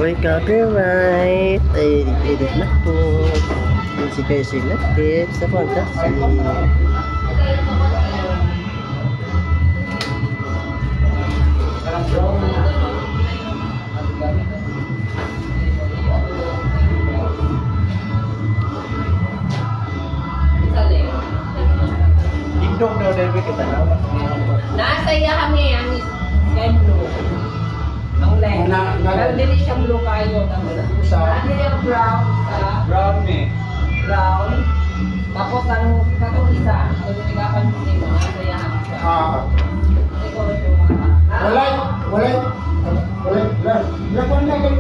Ako'y copyright. Ay, edit na po. Yung si Casey Latif sa Fantasy. Indong daw dahil kita na. Nasa iya kami ang sky blue. Ang leg. Pero dili siya blue kayo. Ano yung brown sa? Brown me. Brown. Tapos ang katong isa, kung tinigapan mo nito, nasa iya kami siya. Ikaw yung mga. Walay. Lakon na kayo.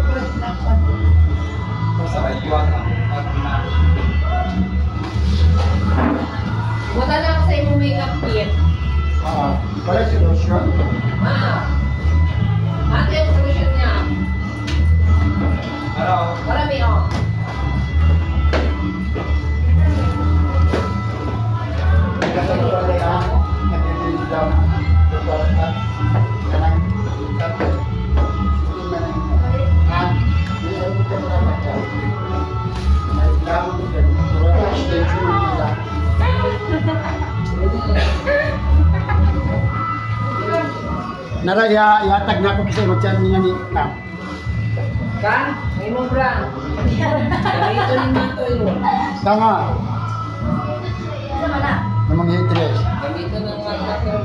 Basta ayuan na. Wala lang sa imong makeup kit. Walay si Roshan. Ate yung solution niya. Ano? Marami oh. Nara yatag na ako kasi magtiyan niya ni Kam. Kan? May mong brand. Dito ni Mato yun. Tama. Sama na. Namang hitres. Dito ng Mato.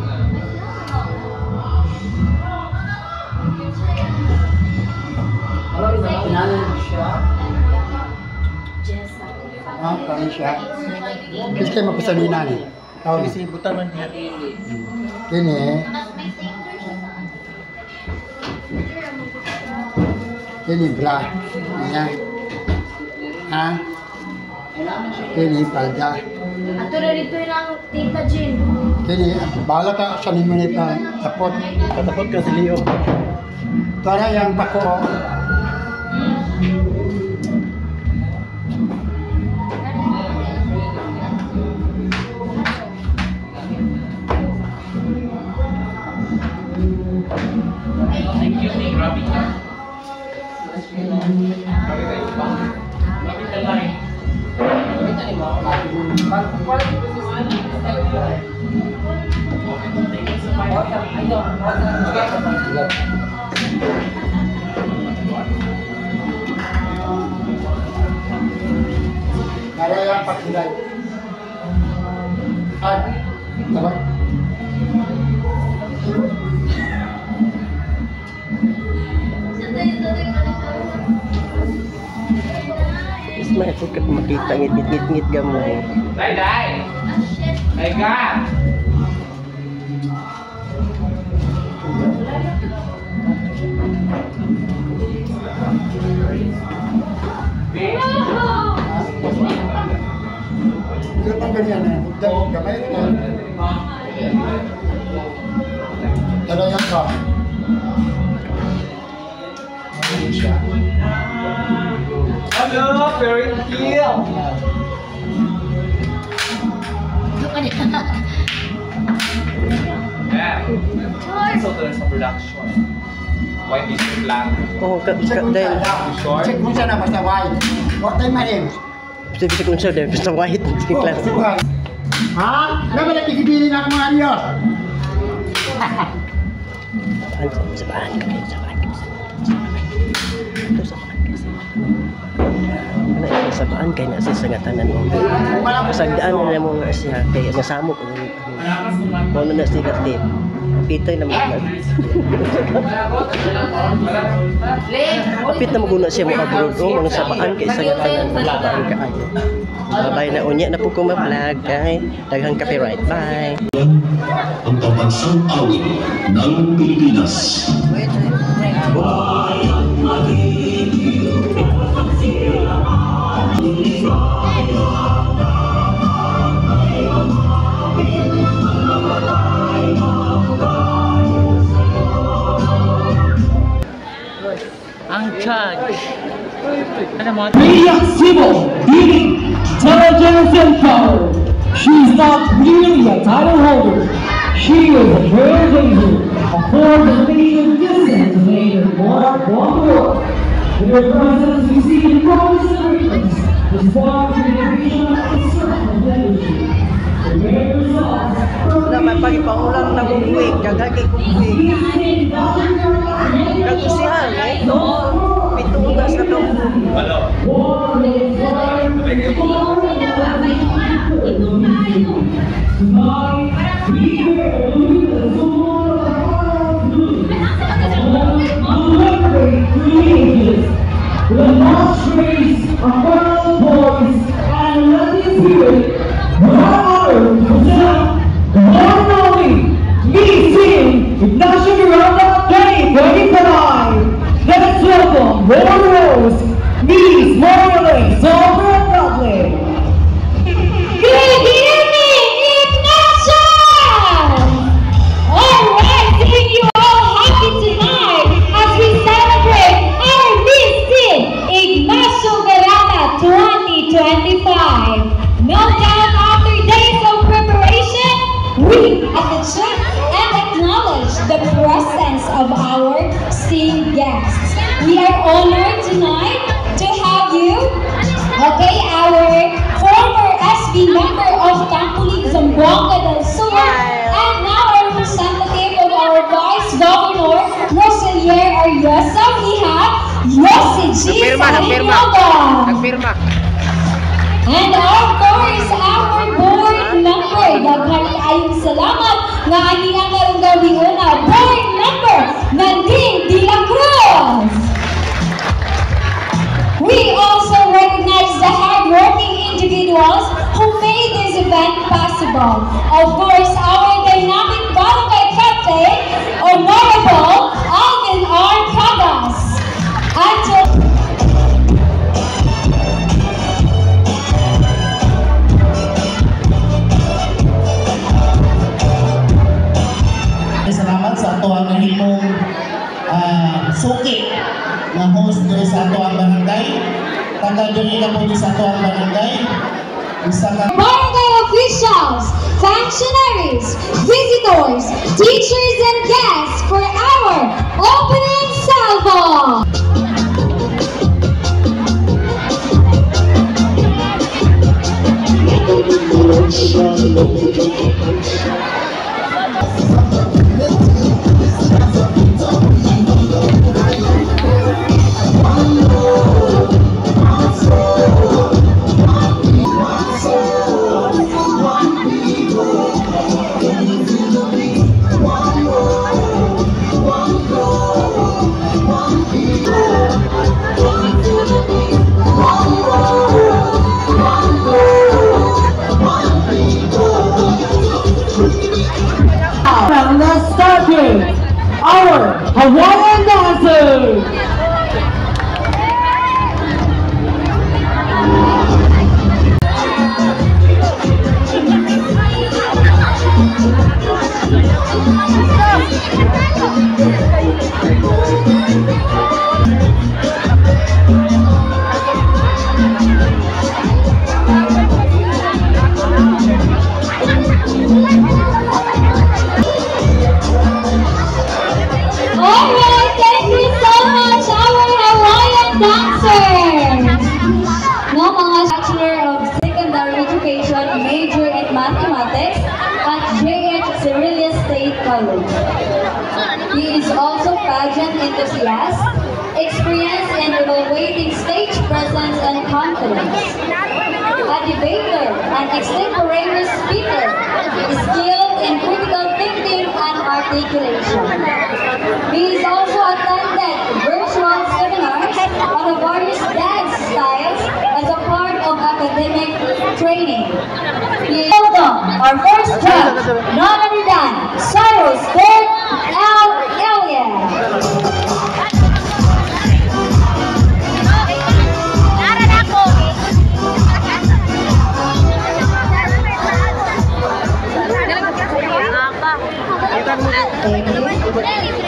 Pinalo siya. Kami siya. Kasi kayo mapasalina ni. Tawag Kasi buta man niya. Kini. Kini bra. Niya. Ha? Kini palda. Ato na dito yung Tita Jean. Kini bala ka sa nimo ni pa tapot. Patapot ka si Leo. Tara yang pako. Nara yang pakulay. Tara. Mas may ako ka makita ngit-ngit gamo. Dai. Ega. Ito pang ganyan na. Gamay ito. Talagang ka. Hello, Fairy Hill. Yeah. So there's some production. White is black. Oh, dahil Check mo siya na basta white. What time my name? bisa kunsa dahil basta white. Sige class. Ha? Naman na tigibilin ako mga niyo. Sabaan ka. Sabaan kayo na sa ngatanan mo. Pasagdaan na mo nga siya kaya nasamo ko kung ano na si Katip. Pitay na mga kapit na maguna siya mga abroad o mga sabaan kaya sa ngatanan sabaan ka ayo. Bye na unya na po kong ma-vlog kay daghang copyright. Bye. Ang pambansang awit ng Pilipinas. Bayan natin, ang charge. Ano mo? Civil, beauty, intelligence, and power. She's not really a title holder. She is a trailblazer, a force of nation descent to make her more one world. In your presence, we see the promise and greatness. This far from the division and circle of energy. Prepare yourselves. Naman pagipangulang na bubuwig, kagay kay bubuwig. Kagusihan, eh? Pitong ugas na daw. Hello. The last race of world boys and let this spirit honor the one and only Team Ignacio Miranda 2025. Let's welcome Royal Rose, Miss Morley, Silver Dublin. Good evening, Ignacio! Alright, seeing you all happy tonight as we celebrate our Miss Team Ignacio Miranda 2025. No doubt after days of preparation, we appreciate and acknowledge the presence of our esteemed guests. We are honored tonight to have you, okay, our former SB member of Campo League Zamboanga del Sur, and now a representative of our Vice Governor, Roselier Ariosa. We have Yossi G. Nagpirma. And of course, our board member, daghang ayong salamat nga aniya karong gabi una, board member Nadine De La Cruz. We also recognize the hard-working individuals who made this event possible. Of course, our dynamic barangay captain, Honorable Alvin R. Cagas. Salamat sa ato ang nahimong suki na host dito sa ato ang barangay. Taga diri na po sa ato ang barangay. Barangay officials, functionaries, visitors, teachers, and guests for our opening salvo. And let's start with our Hawaiian dancers. Alright, thank you so much, our Hawaiian dancers! No, mga Bachelor of Secondary Education, major in Mathematics at J.H. Cirilia State College. He is also pageant enthusiast, experienced in evaluating stage presence and confidence. A debater, an extemporaneous speaker, skilled in critical thinking and articulation. He is also attended virtual seminars on various dance styles as a part of academic training. Welcome our first judge, none other than Cyrus Ford L. Elliott.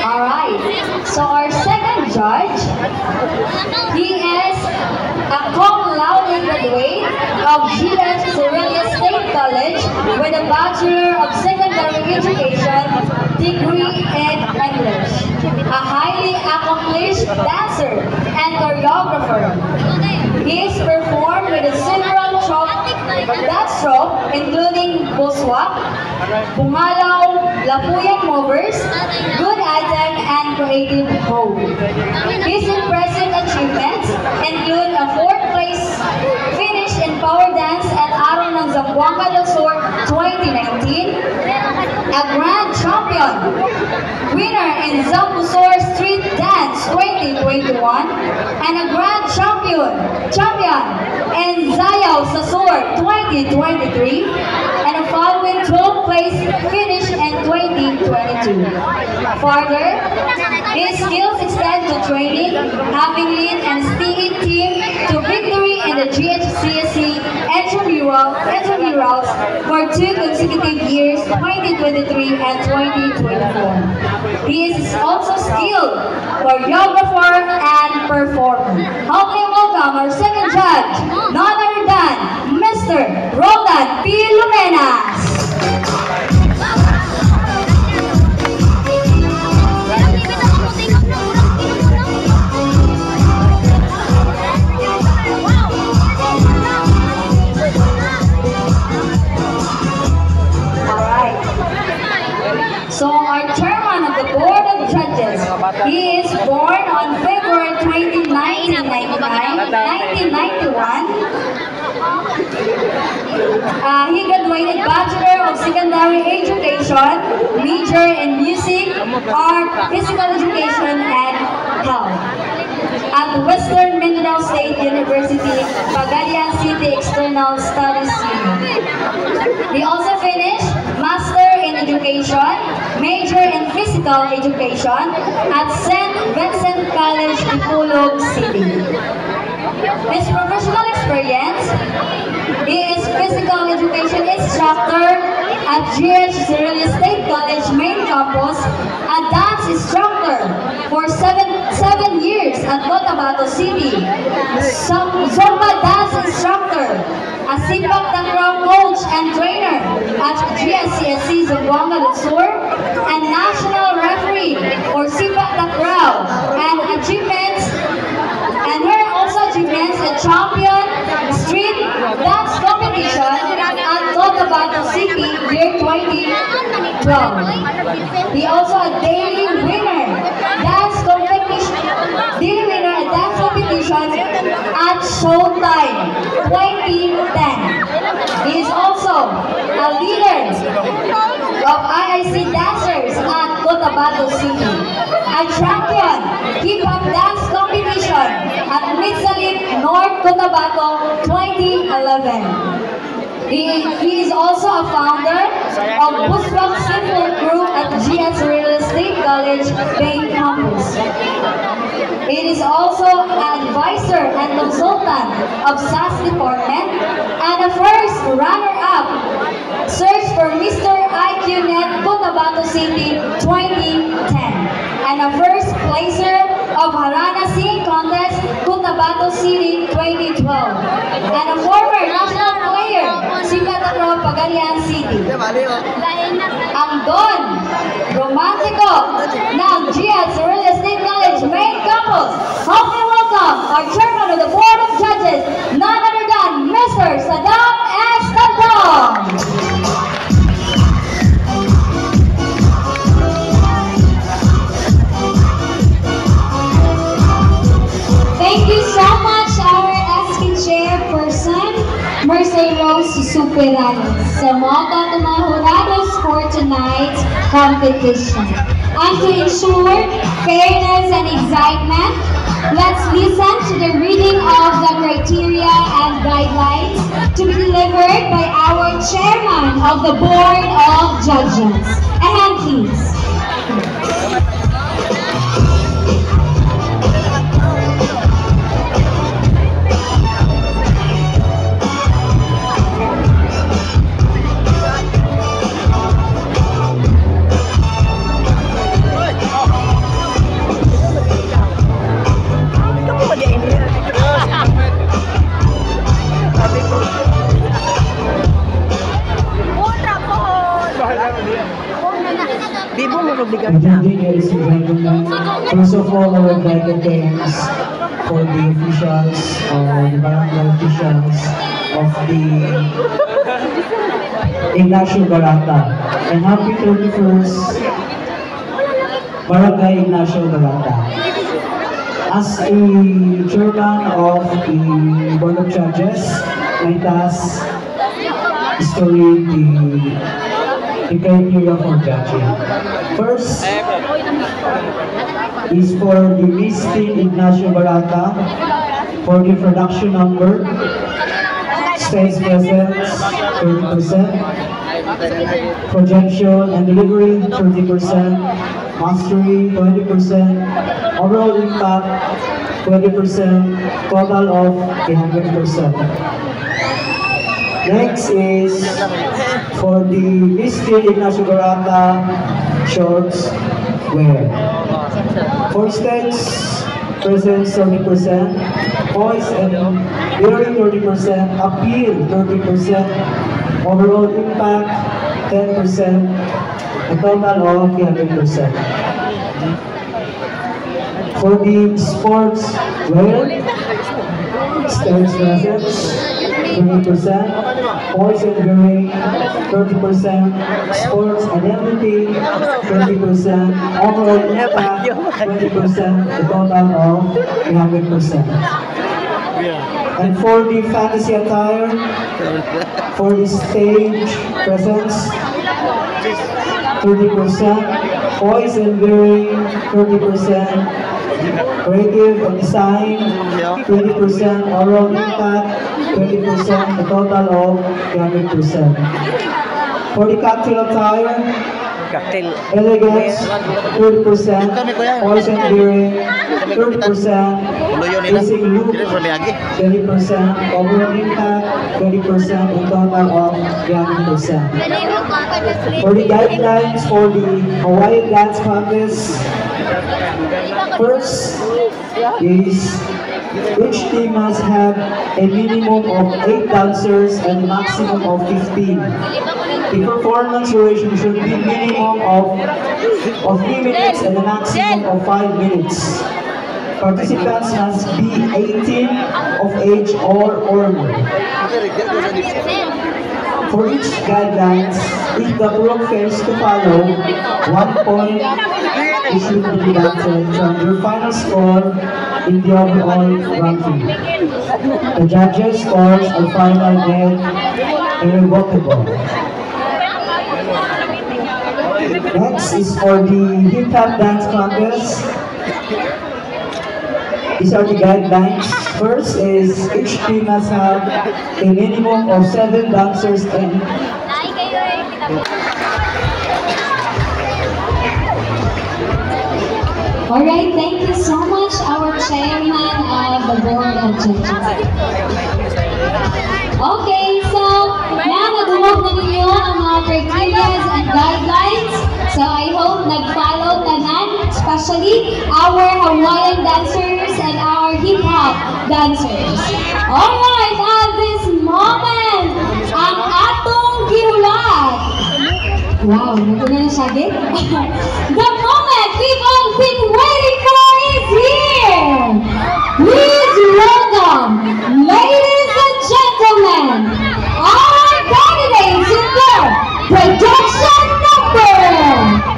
Alright, so our second judge, he is a cum laude graduate of J.H. Cirilia State College with a Bachelor of Secondary Education degree in English. a highly accomplished dancer and choreographer. He is performed with several dance troupes including Boswak, Bungalaw, Lapuyan Movers, Good Item, and Creative Hope. His impressive achievements include a 4th place finish in Power Dance at Araw ng Zamboanga del Sur 2019, a Grand Champion, winner in Zambusor Street Dance 2021, and a Grand Champion in Zayaw sa Sur 2023, and a following 12th place finish in 2022. Further, his skills extend to training, having lead and steering team to victory in the GHCSC intramurals for 2 consecutive years, 2023 and 2024. He is also skilled choreographer and performer. Help me welcome our second judge, none other than Mr. Roland P. Lumenas. So our chairman of the Board of Judges, he is born on February 20, 1991. He graduated Bachelor of Secondary Education, major in Music, Art, Physical Education, and Health at Western Mindanao State University, Pagadian City External Studies Unit. He also finished Master in Education, major in Physical Education at St. Vincent College, Ipulog City. His professional experience, he is Physical Education Instructor at GH Real Estate College Main Campus, a dance instructor for 7 years at Cotabato City, Zumba dance instructor, a Sipak Takraw coach and trainer at GSCSC Zamboanga del Sur, and national referee for Sipak Takraw, and achievements, and her also achievements a champion street dance competition at Cotabato City year 2012. He also a daily winner dance competition at Showtime 2010. He is also a leader of IIC dancers at Cotabato City, a champion hip-hop dance competition at Mitsalip North Cotabato 2011. He is also a founder of Buswak Simple Group at GS Real Estate College, Main Campus. It is also an advisor and consultant of SAS Department and a first runner-up search for Mr. IQNet Cotabato City 2010 and a first placer of Harana Singing Contest Cotabato City 2012 and a former national player Sipak Takraw Pagadian City. Ang Don Romantico ng GS Real Estate College Main Campus. Help me welcome our chairman of the Board of Judges, none other than Mr. Saddam S. Tandong. Thank you so much, our SK chairperson, Mercy Rose Superanos, sa mga tumahurados for tonight's competition. And to ensure fairness and excitement, let's listen to the reading of the criteria and guidelines to be delivered by our chairman of the Board of Judges. A hand, please. of all, I would like to thanks for the officials, the barangay officials of the Ignacio Barata. And happy 31st Barangay Ignacio Barata. As a chairman of the Board of Judges, my task is to read the criteria for judging. First is for the Miss Teen Ignacio Barata, for the production number, stage presence 30%, projection and delivery 30%, mastery 20%, overall impact 20%, total of 100%. Next is for the Miss Teen Ignacio Barata shorts wear. For stage presence 30%, voice and hearing 30%, appeal 30%, overall impact 10%, a total of 100%. For the sports wear, stage presence 20%, voice and hearing 30%, sports identity 20%, overall impact 20%, the total of 100%. And for the fantasy attire, for the stage presence 30%, voice and hearing 30%, creative and design 20%, overall impact 20%, the total of 100%. For the cocktail attire, elegance 30%, voice and hearing 30%, basic look 20%, overall impact 20%, the total of 100%. For the guidelines for the Hawaiian dance contest, first is each team must have a minimum of 8 dancers and a maximum of 15. The performance duration should be minimum of 3 minutes and a maximum of 5 minutes. Participants must be 18 of age or more. For each guidelines, if the group fails to follow, 1 point is should be deducted from your final score in the overall ranking. The judges' scores are final and irrevocable. Next is for the hip hop dance contest. These are the guidelines. First is each team must have a minimum of 7 dancers and Alright, thank you so much, our chairman of the Board of Judges. Okay, so now nag-work na ninyo ang mga criteria and guidelines. So I hope nag-follow tanan, especially our Hawaiian dancers and our hip-hop dancers. Alright, at this moment, ang atong gihulat. Wow, naguna na siya, git? The moment we've all been waiting for is here! Please welcome, ladies and gentlemen, our candidates in the production number!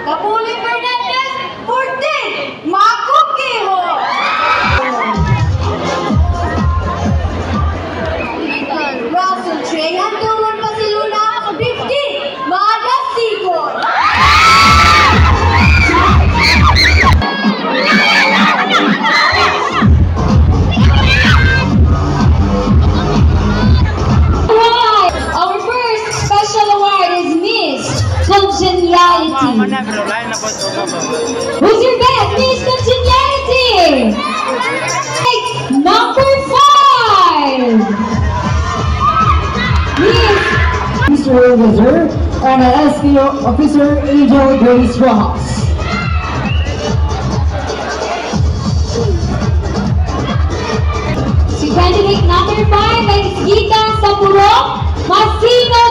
Kapuli Fernandez, 14. Mako Kiho. Russell Trey, Hantungan Pasiluna, 15. Mada Sigor. Our first special award is Miss Congeniality. Who's your best? Miss Congeniality. Number 5. Mr. Officer and SPO Officer Angel Grace Rojas. Si candidate number 5 ay Gita Sapurong Masino.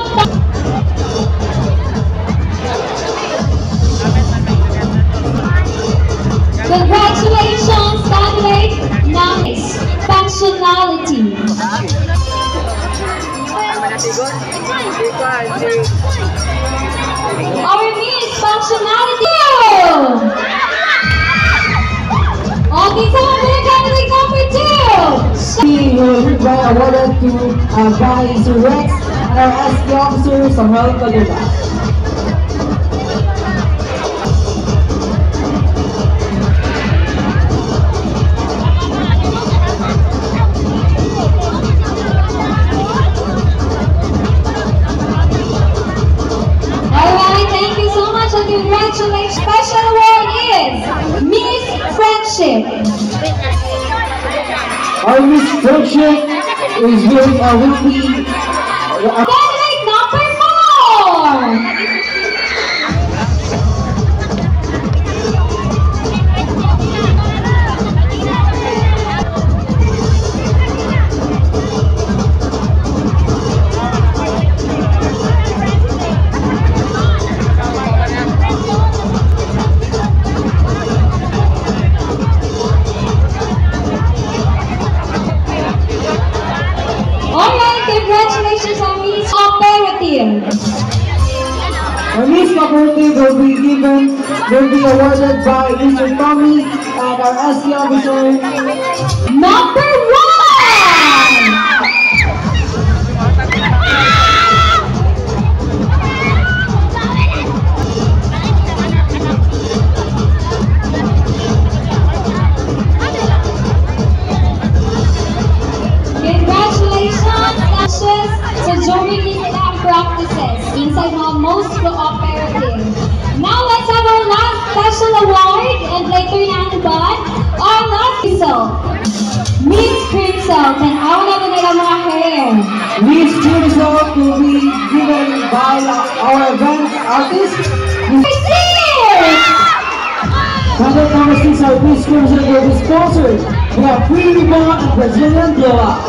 Congratulations, candidate nice functionality. Our Miss Functionality. Okay, so we're candidate number 2. We will be awarded to Vice Rex and our SPO Officer Samuel Calula. Alright, thank you so much and congratulations. Special award is Miss Friendship. Our Miss Friendship is doing a weekly Candidate number 4. Alright, congratulations on Miss Operative. Our Miss Cooperative will be awarded by Mr. Tommy and our SPO Officer. Number 1. Congratulations, Ashes, for joining in lab practices inside mga most cooperative. Now let's have our last special award and later yan ba? Our last result. Miss Crimson, tanaw na mo nila mga hair. Miss Result will be given by our event artist. Candidate number 6, our Miss Crimson will be sponsored. We have free ribbon and Brazilian blowout.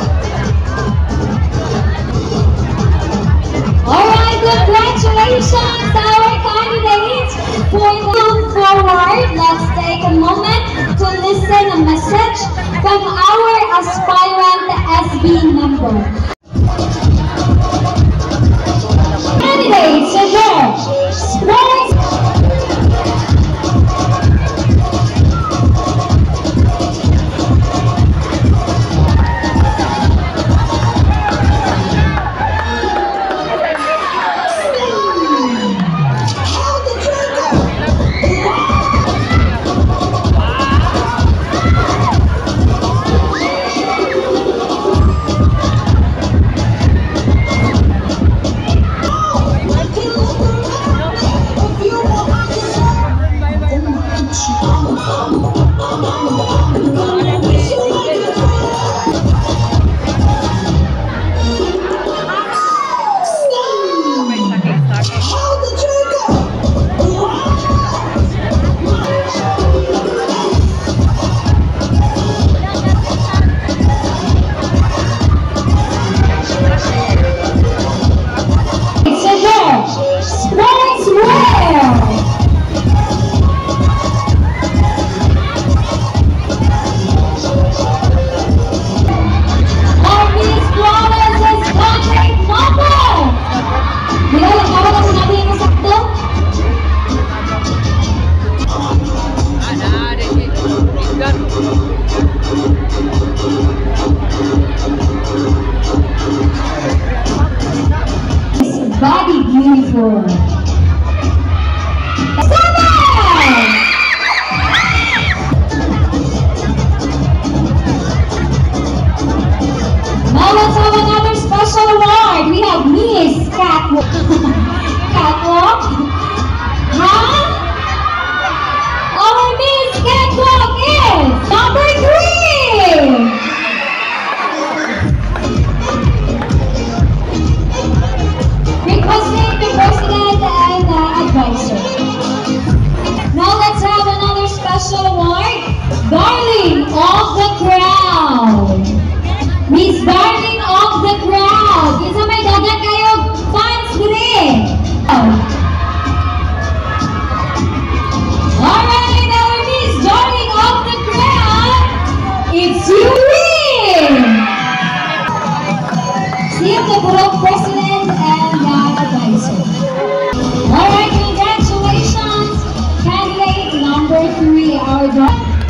Alright, congratulations our candidates for moving forward. Let's take a moment to listen a message from our aspirant SB member. Candidates are there. Sports.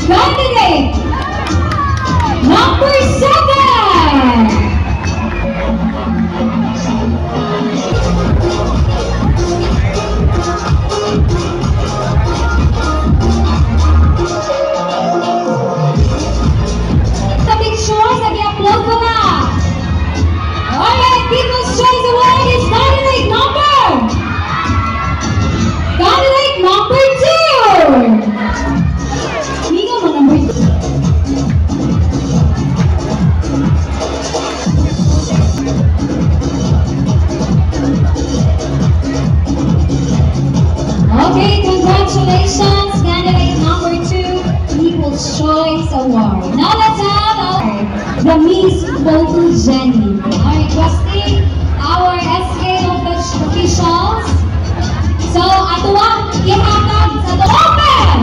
Candidate number 7. Sa picture, sa i-upload ko na. Alright, People's Choice Award is candidate number 2. Hindi nga mo number 2. Okay, congratulations, candidate number 2, People's Choice Award. Now let's have the Miss Photogenic. I'm requesting our SK officials. So, atuwang ihatag sa open!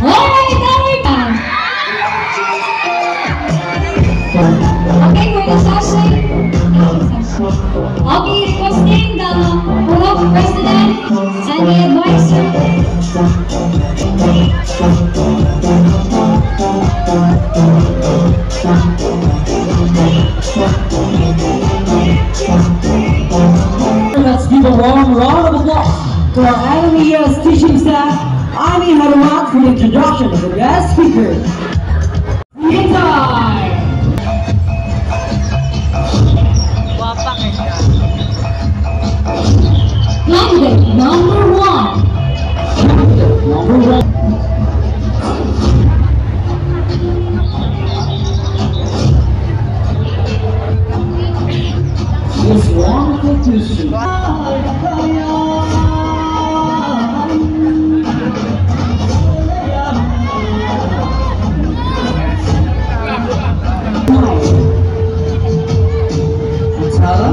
Alright, number 5. Okay, for the session. Okay, requesting the Purok President and the advisor. Let's give a warm round of applause to our IMES teaching staff, Amy Harumat, for the introduction of the guest speaker. Time! Candidate number 1. This wonderful Tuesday. Antara,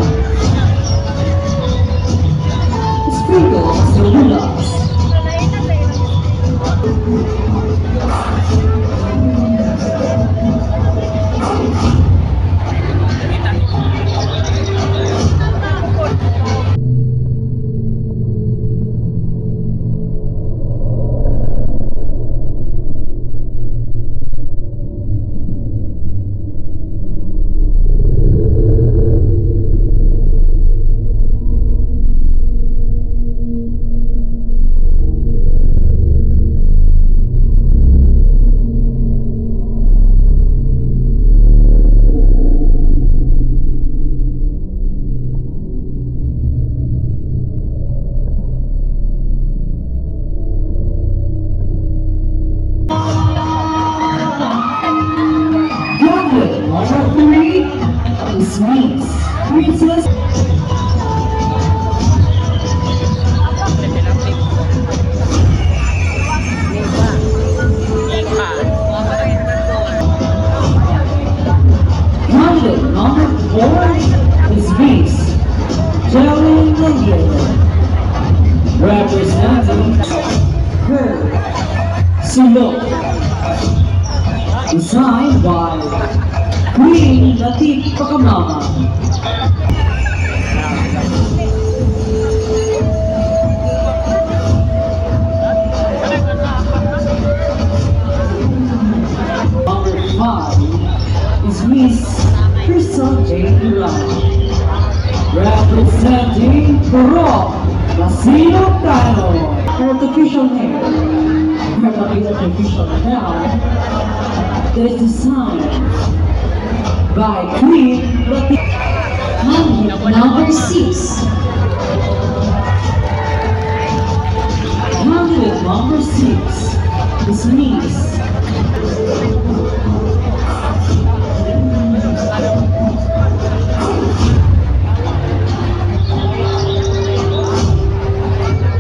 sprinkle of celulas. Princess. Candidate number 4 is Miss Jolene Lincoln, representing her Silo, designed by Queen Latif Pakamama. Number 5 is Miss Crystal J. Duran, representing Purok Casino Tano. Her artificial hair, her artificial hair, that is designed by Queen Latif. Number 6. Candidate number 6 is Miss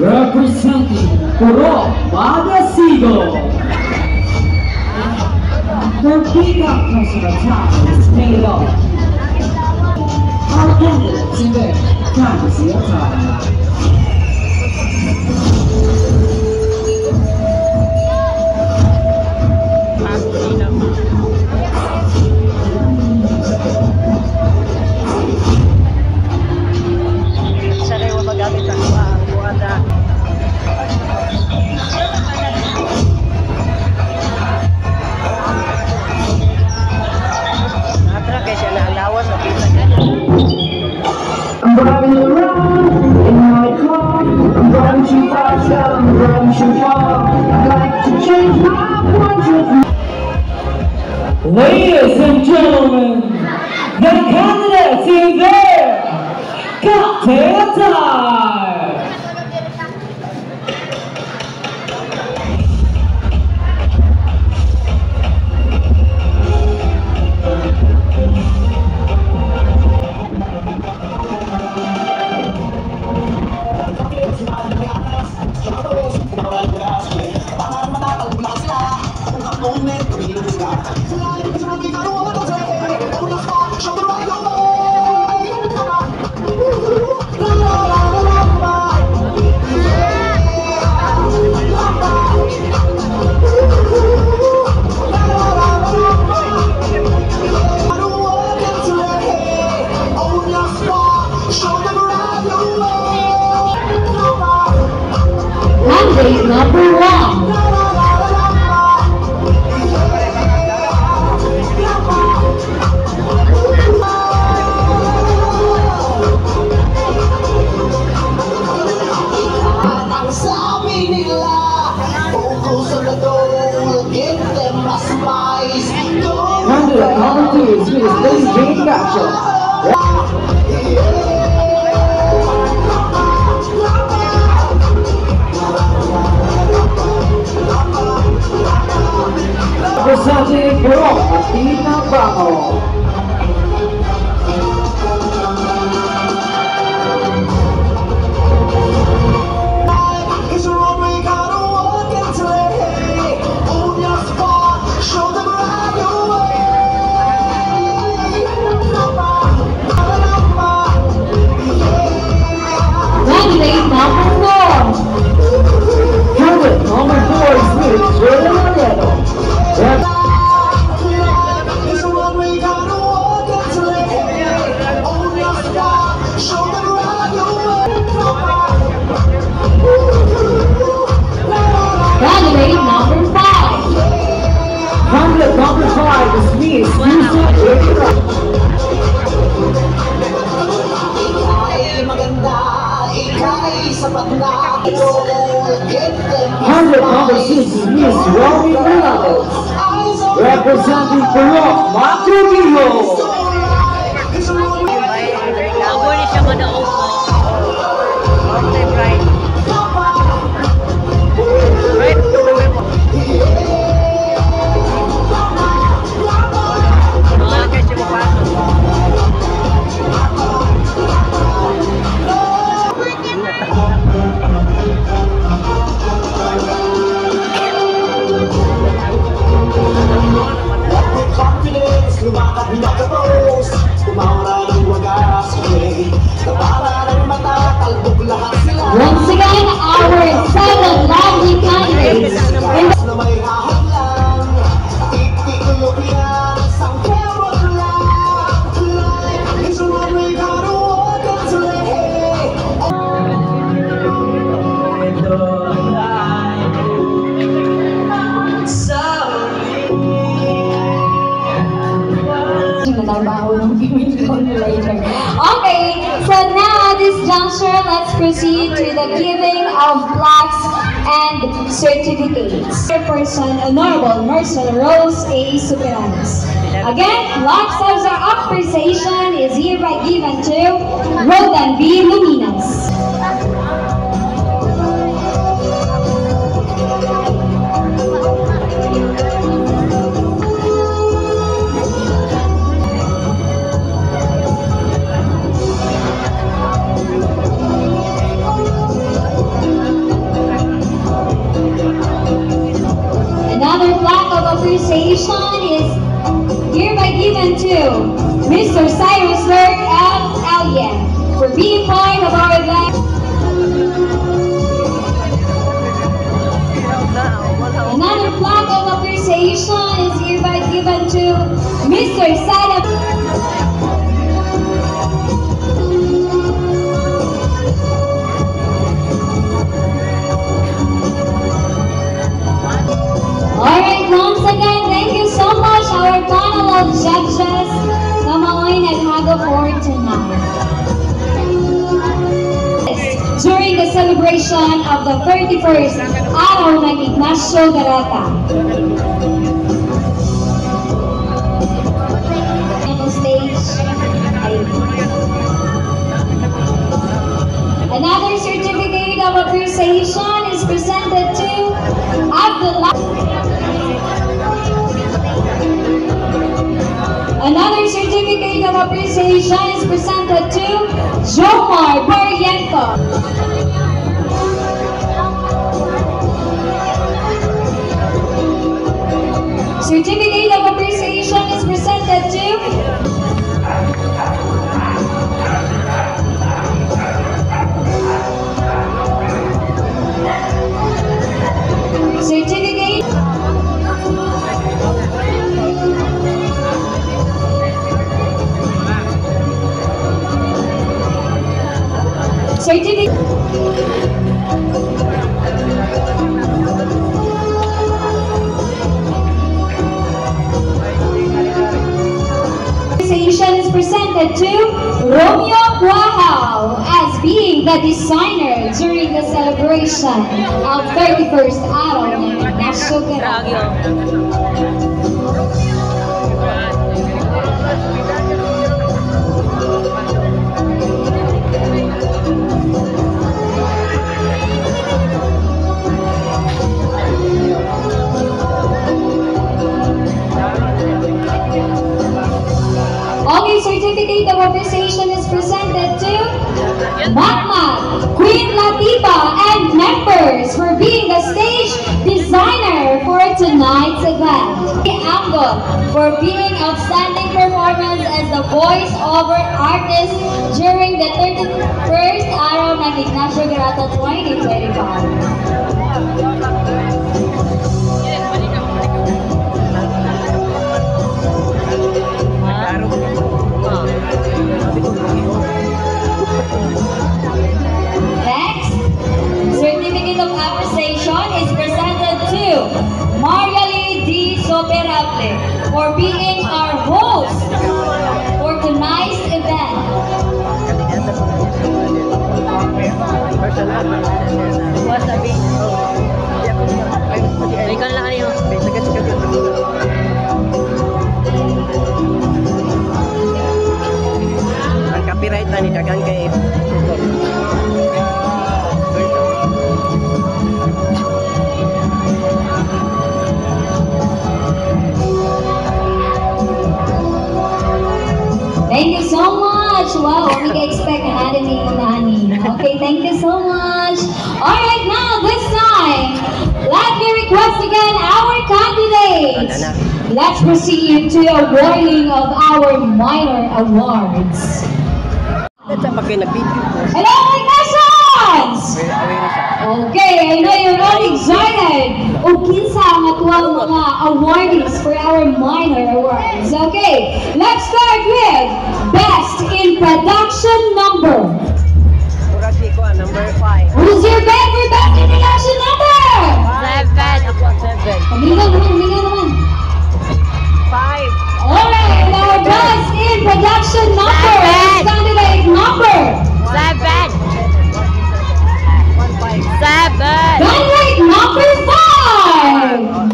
representing Purok Magasigo. Her pickup personal time is made up. Our candidates in there, time to see your time. too fast, I'm going too far. I'd like to change my point of view. Ladies and gentlemen, the candidates in there, cocktail time! Mandate number 1. Candidate number 2 is Miss Lady Jane Cacho. Representing Barong, Athena Bango. Candidate number 4. Candidate number 4 is Miss Jordan Mariano. Candidate number 5. Candidate number 5 is Miss Susan Ekra. Candidate number 6 is Miss Romy Hernandez. Representing Barong, Macrobio. Ako ni siya madaog ko. Okay, right. Right, tuloy mo. Mga kasi mo pasok. Once again, our 7 lovely candidates. Okay, so now at this juncture, let's proceed to the giving of plaques and certificates. Chairperson Honorable Marcel Rose A. Superanes. Again, plaques of appreciation is hereby given to Rodan B. Luminas. Another plaque of appreciation is hereby given to Mr. Cyrus Lurk L. Alien for being part of our event. Another plaque of appreciation is hereby given to Mr. Sada. Alright, once again, thank you so much our panel of judges na mao'y naghago for tonight. During the celebration of the 31st Araw ng Ignacio Garata. Stage. Another certificate of appreciation is presented to Abdullah. Another certificate of appreciation is presented to Jomar Barrientos. Certificate of appreciation is presented to certificate. Certificate. Is presented to Romeo Guajao as being the designer during the celebration of 31st Araw ng Ignacio Garata. Okay, certificate of appreciation is presented to Matmat, Queen Latifa, and members for being the stage designer for tonight's event. Amgot for being outstanding performance as the voice-over artist during the 31st Araw ng Ignacio Garata 2025. Next, certificate of appreciation is presented to Mariali D. Soberable for being our host for tonight's event. Ang copyright na ni dagang kay Thank you so much. Wow, we can expect an anime nani. Okay, thank you so much. All right, now this time, let me request again our candidates. Let's proceed to awarding of our minor awards. Hello, my cousins! Okay, I know you're all excited. O kinsa ang atuang mga awardees for our minor awards. Okay, let's start with Best in Production Number. Number 5. Who's your favorite Best in Production Number? 7. Huminga naman. 5. Alright, our Best in Production Number is candidate number 7. candidate number 5.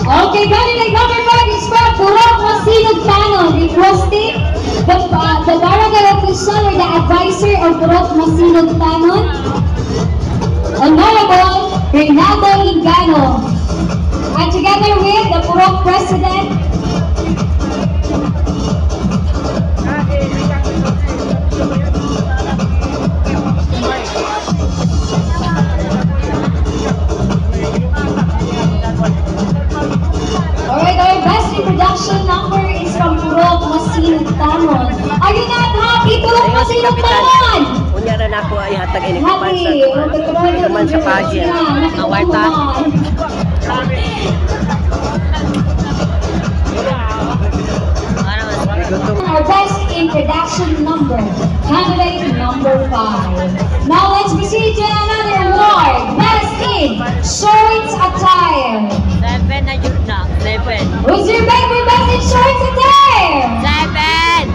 Okay, candidate number 5 is from Purok Masinag Tanon, requesting the barangay official or the advisor of Purok Masinag Tanon, Honorable Bernardo Ingano, and together with the Purok President, alright, our best in production number is from Purok Masinag Tanon. Are you not happy, Purok Masinag Tanon? Unya rin ako ay hatag ini Happy! naman sa pageant. Awarta. Our best in production number, candidate number 5. Now let's proceed to another award, best in shorts attire. 7 na yun na. 7. Who's your favorite best in shorts attire? 7.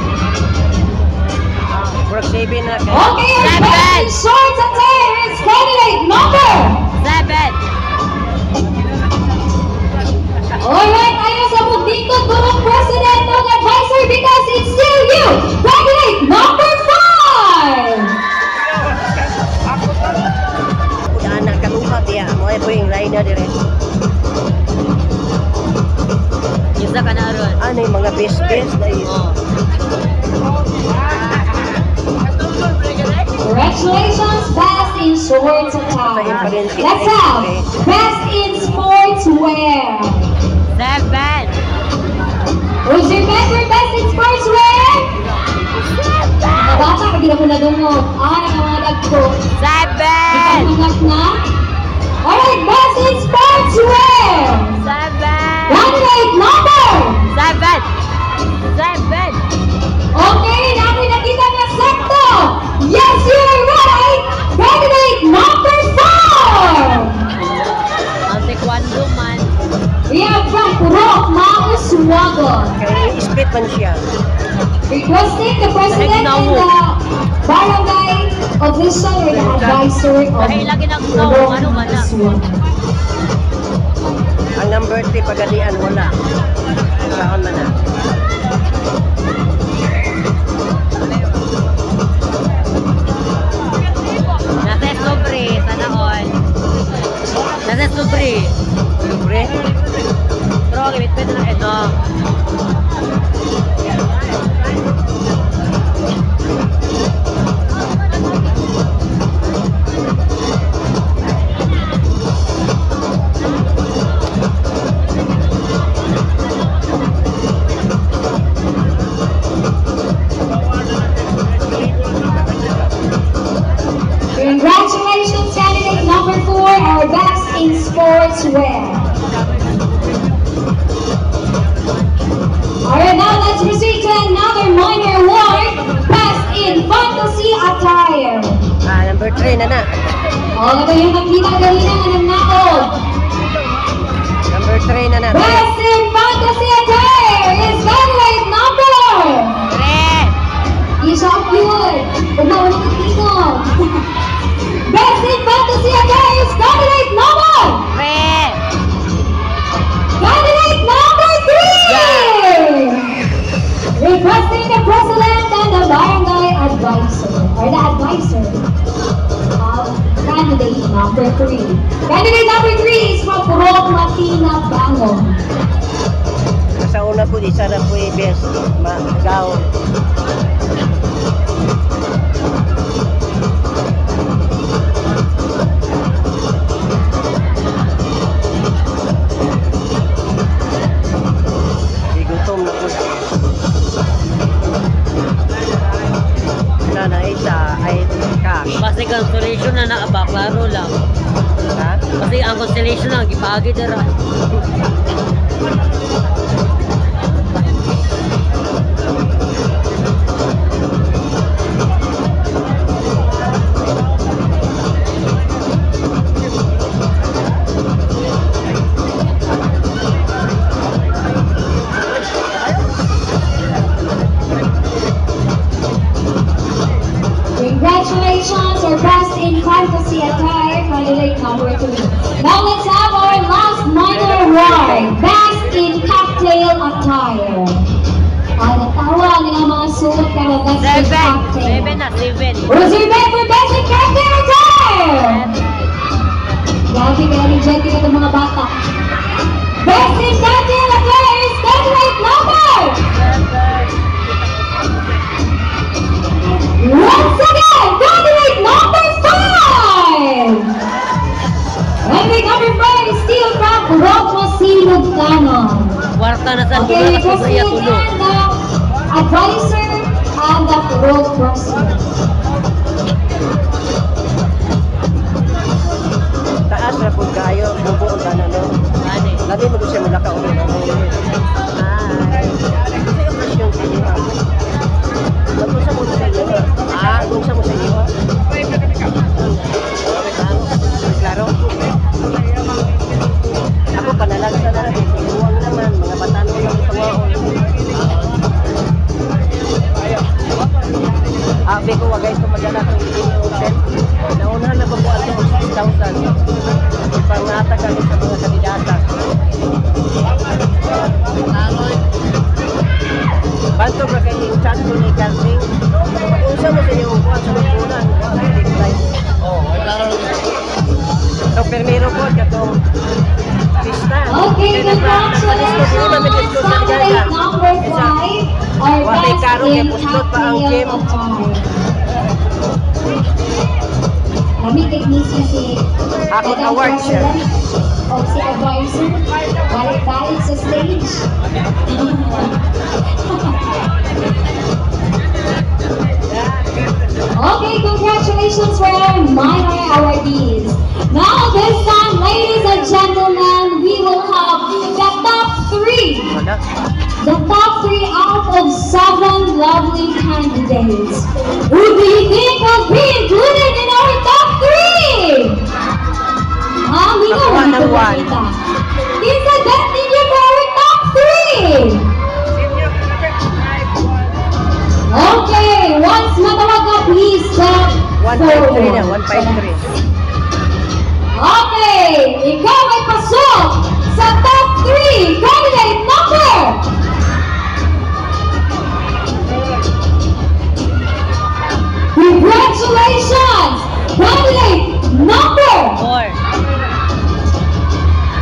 Purok 7 na kayo. Okay, our best in shorts attire is candidate number 7. Alright, ayaw sa dito turong president ng advisor because it's still you! Candidate number 5! Udah anak kaluha biya. Mo ay yung line na dire. Isa ka na ron. Ano yung mga best na yun? Congratulations, best in shorts attire. Let's have best in sportswear. 7. Who's your best for best in sportswear? Bata, pag mo na dumog. Nangangadag ko. 7. Nangangadag na? Alright, best in sportswear. 7. Candidate number. 7. Okay, natin nakita na sakto. Yes, you're right. Candidate number 4. Ang taekwondo man. We have from Purok, Mauswagon. Kaya split man siya. Requesting the president and the barangay official or the advisor of Dahil lagi ng Purok, ano man na. Mauswagon. Ang number 3 pagalian wala. Saan man na. Nasa sobre, sana all. Nasa sobre. Libre? Pero gamit na ito. Congratulations, candidate number 4, our best in sportswear. Alright, now let's proceed to another minor award, best in fantasy attire. Number 3 na na. Ito yung nakita kanina ng naod. Number 3 na na. Best in fantasy attire is candidate number 3. Isa yun. Umawa ng tino. Best in fantasy attire is candidate number 3. Candidate number 3! Requesting the president and the barangay advisor, or the advisor of candidate number 3. Candidate number 3 is from Purok, Latina, Bangon. Sa una po, isa na po yung best. Magaw. Gutom na po. Na isa ay cash. Kasi constellation na naaba, klaro lang. Ha? Kasi ang constellation lang, ipagi dira. Congratulations, our best in fantasy attire, candidate number 3. Now let's have our last minor award, best in cocktail attire. Natawa nila mga suot pero best in 7. cocktail. 7 na, 7. Who's your best for best in cocktail attire? Grabe kaya ni Jetty ka itong mga bata. Best in cocktail attire is candidate number! Once again, candidate number 5! Candidate number 5 is still from Purok, Masilog, Canon. Kwarta na sa Okay, dulo sa Sobraya president Tulo. and the advisor and the Purok president. Taas na po kayo. Bubuon ka na, no? Ano? Labi mo siya mula ka ulit. Ay. Kasi operasyon sa iyo. Nagpunsa mo sa iyo. Nagpunsa mo sa iyo. Klaro. Ako panalagsa na rin. Huwag naman. Mga batano lang ito mo. Abi ko wag Okay, congratulations to candidate number 5, our best in cocktail attire. Kami technician si Ako award siya. O si advisor, balik-balik sa stage. Okay, congratulations for our minor awardees. Now this time, ladies and gentlemen, we will have the top 3. The top 3 out of 7 lovely candidates. Who do you think will be included in our top 3? We know who to makita. Please continue for our top 3. Okay, once matawag ka, please step 153 na, forward. 153. Okay, ikaw ay pasok sa top 3 candidate number. Congratulations! Candidate number 4.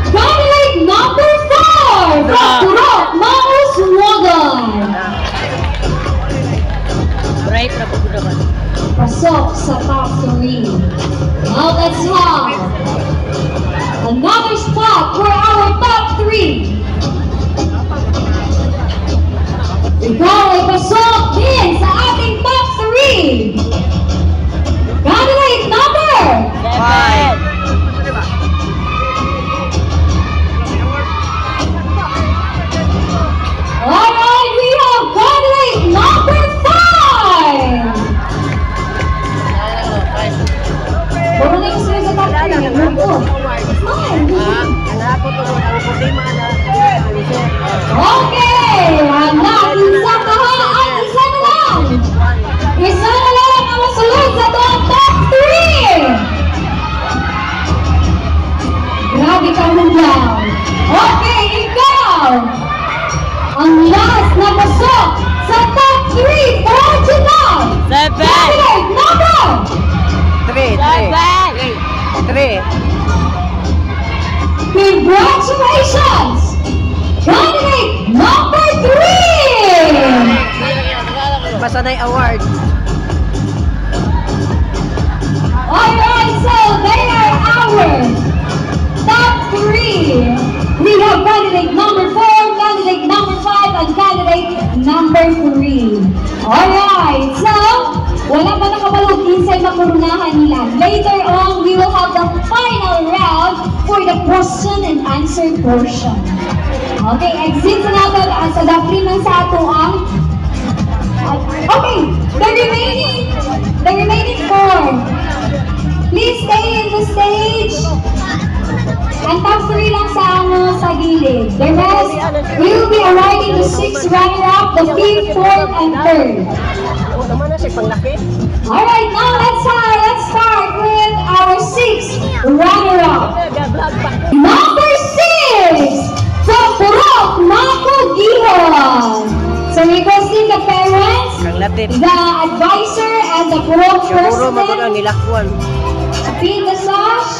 Candidate number 4 from Purok Mauswagan. Bright na po naman. Pasok sa top 3. Now let's have another spot for our top 3. Ikaw ay pasok din sa ating top 3. Candidate number 5. Alright, we have candidate number 5. Puro na yung sila sa top 3. Okay, anak, isa ka ha at isa na lang. Isa na lang ang masulod sa top 3. Grabe ka mundial. Okay, ikaw ang last na pasok sa top 3 for tonight. 7. Candidate number 3. Congratulations! Candidate number 3! Masanay award. Alright, so they are our top 3. We have candidate number 4, candidate number 5, and candidate number 3. Alright, so wala pa nakabalog inside na purunahan nila. Later on, we will have the final round for the question and answer portion. Okay, exit na natin sa daplinan sa ato ang okay, the remaining 4. Please stay in the stage. Ang top 3 lang sa sa gilid. The rest, we will be awarding the 6th runner-up, the 5th, 4th, and 3rd. Alright, now let's start with our 6th runner-up. Number 6 from Purok Makugihan. So requesting the parents, the advisor, and the Purok president to pin the sash.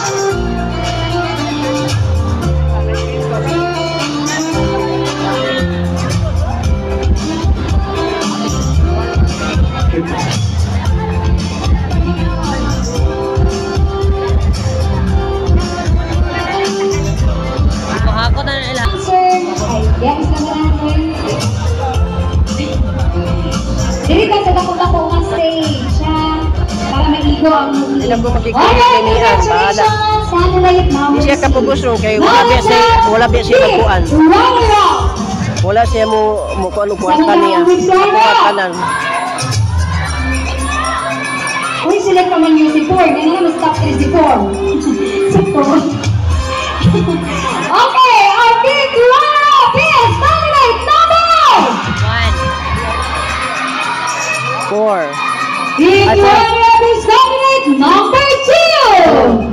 Ako na nila. Yes, natin. Dili ka sa dako-dako nga stage, ha? Para maigo ang movie. Ilang ko makikinian, bahala. Hindi siya kapubusong kayo, wala biya siya magkuhan. Wala siya mo kuhan niya. Magkuhan kanan. Uy, select naman yung si Ford. Ano naman sa top 3 si Ford? Si Ford. Okay, our big runner-up is candidate number 4. Big runner-up is candidate number 2.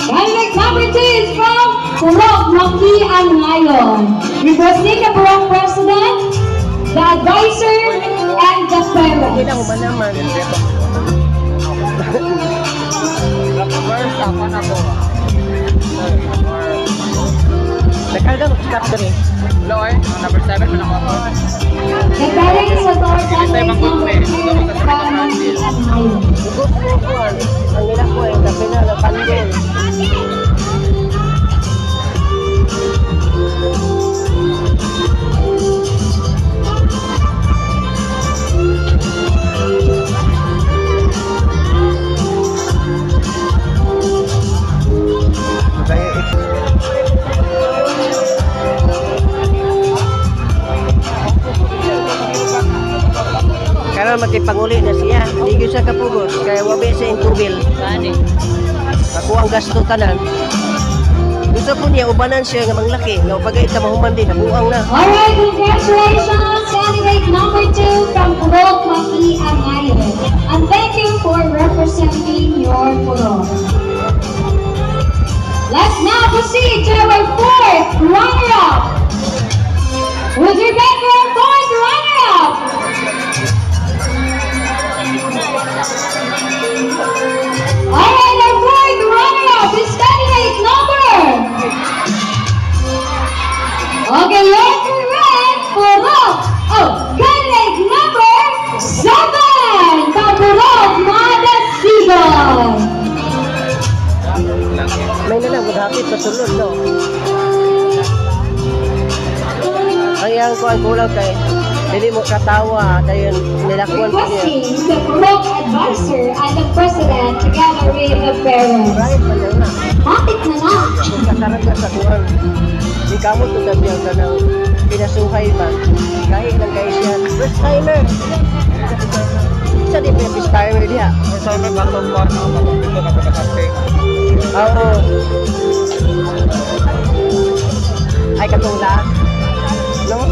Candidate number 2 is from Purok Makian ngayon. Requesting the Purok president, the advisor, and the parents. Nakarga mag-stop ka rin. Hello, number 7, manako ako. The parents of our candidate number 2 from Maki Anayon. Bukod mo ko, ang nila ko ay kape na pandel. Karon magipanguli na siya. Hindi ko siya kapugos. Kaya wabi sa intubil. Ako ang gasto tanan. Gusto po niya, ubanan siya ng manglaki. Nga pagay ita mahuman din. Nabuang na. Alright, congratulations, candidate number 2 from Purok Maki Anayon. And thank you for representing your Purok. Let's now proceed to our 4th runner-up. Would you get your 4th runner-up? Alright, our 4th runner-up is candidate number. Okay, you're correct. Purok. Oh, candidate number 7 from Purok Madasigon. May nalang, maghapit sa sulod, no? Ang yang ko ay kulang kay hindi mo katawa dahil nilakuan ko niya. Requesting the Purok advisor and the president together with the parents. Right, manyaw na. Matik na na. Kasarap ka sa kuwan. Di ka mo tutabiyang ka ng pinasuhay ba? Kahit lang kayo siya. First timer! Isa di pa first timer diya. First timer, bato po na dito na pagkakasing. Oo. Ay, katong last. No?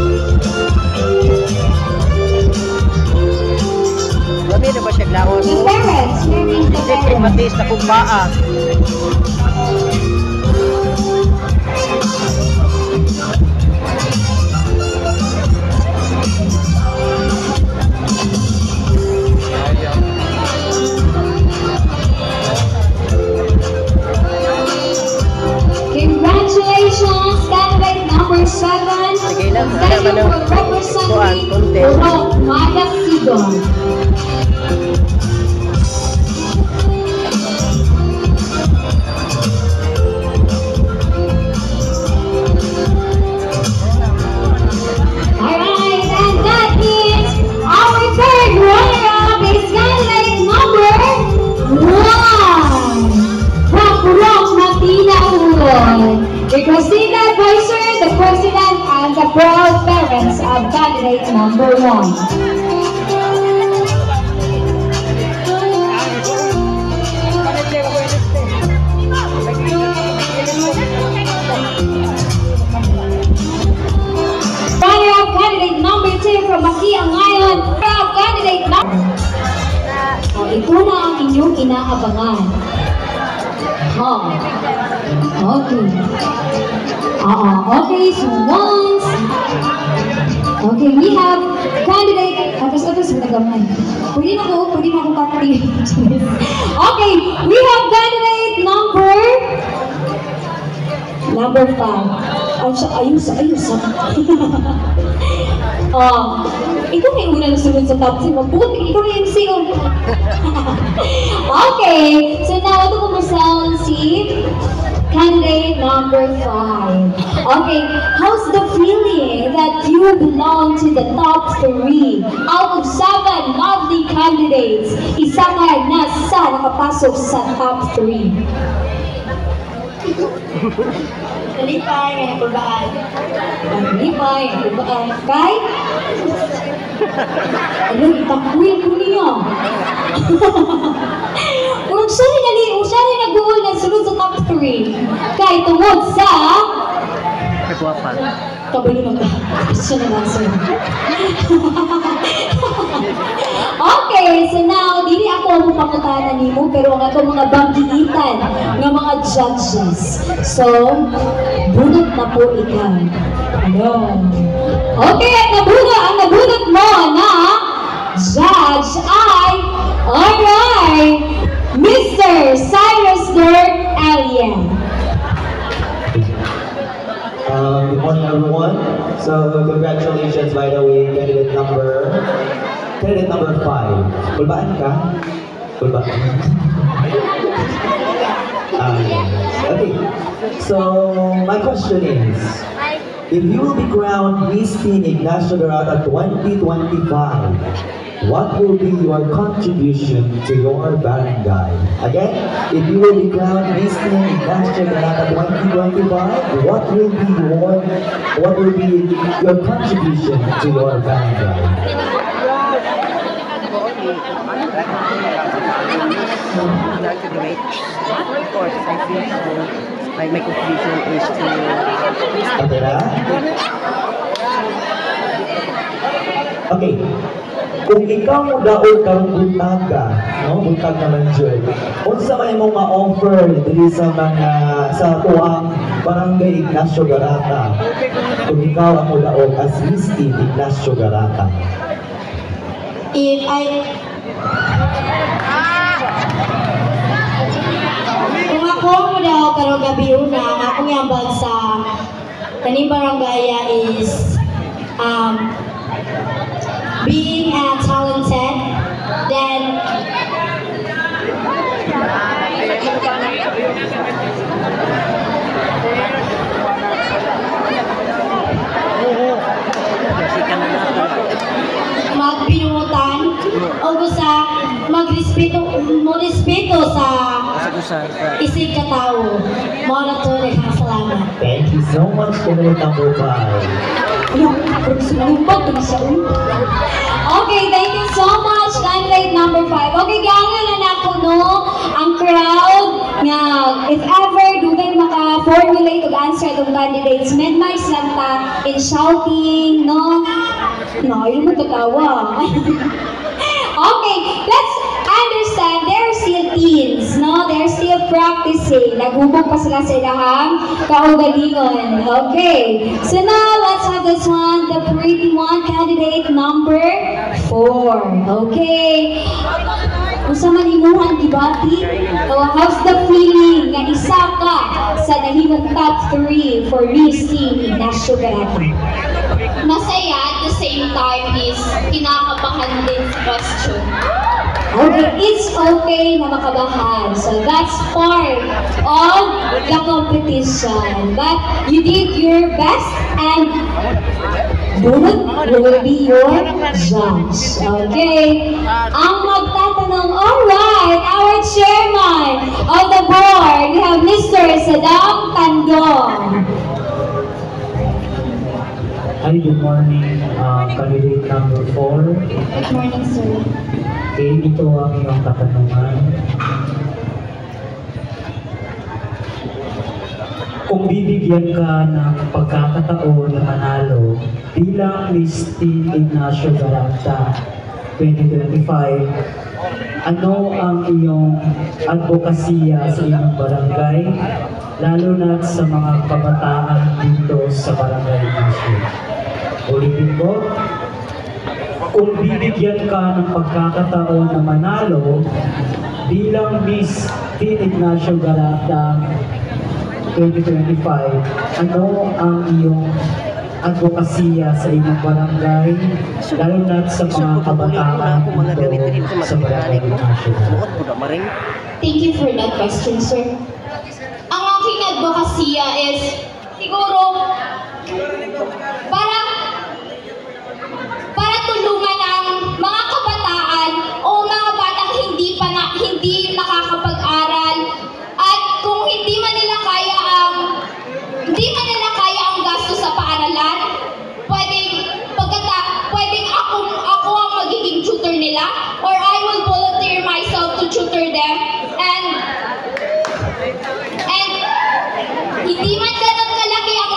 Labi na ba siya glawan The mo? parents, maybe the Hindi, parents. matis na kung baa. Congratulations, candidate number 7. Sige lang, Thank wala you man for ng kuwan, representing contest. Purok Madasigon. Alright, and that is our 3rd runner-up is candidate number 1 from Purok Matinaulon. Requesting the advisor, the president, and the proud parents of candidate number 1. Runner-up candidate number 2 from Maki Anayon. Runner-up candidate number... ito na ang inyong inaabangan. Okay. Okay, so once... Okay, we have candidate... Tapos nagaman. Pwede na ako pati. Okay, we have candidate number 5. Ayos. Ito may una na sunod sa top 10. Buti, ito na yung CEO. Okay, so now ito kumasal si candidate number 5. Okay, how's the feeling that you belong to the top 3? Out of 7 lovely candidates, isa ka na nakapasok sa top 3. Kalipay, ang kubaan. Kay? Ano, itakwil ko niya. Kung siya rin nag-goal na sunod sa top 3. Kay tungod sa... Kagwapan. Kabalo na ka. Siya na lang sa'yo. Okay, so now, dili ako ang pangutanan nimo, pero ang ato mga banggiitan ng mga judges. So, bunot na po ikaw. Ano? Okay, at ang nabunot mo na judge ay, alright, Mr. Cyrus Dirk Alien. by the way, candidate number 5. Bulbaan ka? Bulbaan. Okay, so my question is, if you will be crowned Miss Teen Ignacio Garata 2025, what will be your contribution to your barangay? Again, if you will be crowned Miss Teen Ignacio Garata 2025, what will be your contribution to your barangay? Of course, I think my contribution is to... Okay. Kung ikaw mo daog karong buntag ka, no? Buntag naman dyan. Unsa man imong ma-offer dili sa mga sa tuang Barangay Ignacio Garata. Kung ikaw ang daog as Miss Teen Ignacio Garata. Kung ako mo daw karong gabi una, ang akong yambag sa kaning barangaya is being talented, then magbinutan o sa magrespeto sa isig katao. Mo na to, salamat. Thank you so much, candidate number 5. Okay, thank you so much, candidate number 5. Okay, gangan na ako, no? Ang crowd nga, if ever dugay maka-formulate o answer itong candidates, minimize lang ta in shouting, no? No, yun mo tatawa. Okay, let's understand, they're still teens, no? They're still practicing. Naghubog pa sila sa ilahang kaugalingon. Okay, so now let's have this one, the pretty one, candidate number 4. Okay. Kung sa manimuhan, Kibati, how's the feeling nga isa ka sa nahimong top 3 for Miss Teen Ignacio Garata? Masaya at the same time is kinakabahan din sa question. Okay, it's okay na makabahan. So that's part of the competition. But you did your best and Bunot will be your judge. Okay? Ang magtatanong, alright, our chairman of the board, we have Mr. Sadam Tandong. Hi, good morning, candidate number 4. Good morning, sir. Okay, ito ang iyong katanungan. Kung bibigyan ka ng pagkakataon na manalo bilang Miss Teen Ignacio Garata 2025, ano ang iyong advokasya sa iyong barangay, lalo na sa mga kabataan dito sa Barangay Ignacio? Ulitin ko, kung bibigyan ka ng pagkakataon na manalo bilang Miss Teen Ignacio Garata 2025, ano ang iyong advokasya sa inyong barangay, lalo na sa mga kabataan dito sa Barangay Ignacio? Thank you for that question, sir. Ang aking advokasya is siguro para tulungan ang mga kabataan o mga batang hindi nakakapag-aral, at kung hindi man nila kaya ang gasto sa paaralan, pwedeng ako ang magiging tutor nila, or I will volunteer myself to tutor them, and hindi man ganun kalaki ang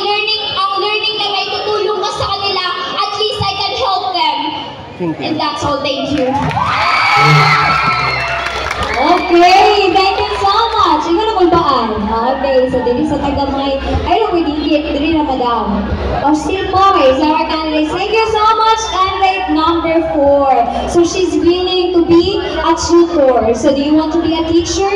learning na may tutulong ka sa kanila, at least I can help them. And that's all. Thank you. Okay, thank you so much. Ikaw na kulbaan. Okay, so dili sa tagamay, ay lang may digit, dili na madam. Still boys, our candidates. Thank you so much, candidate number 4. So she's willing to be a tutor. So do you want to be a teacher?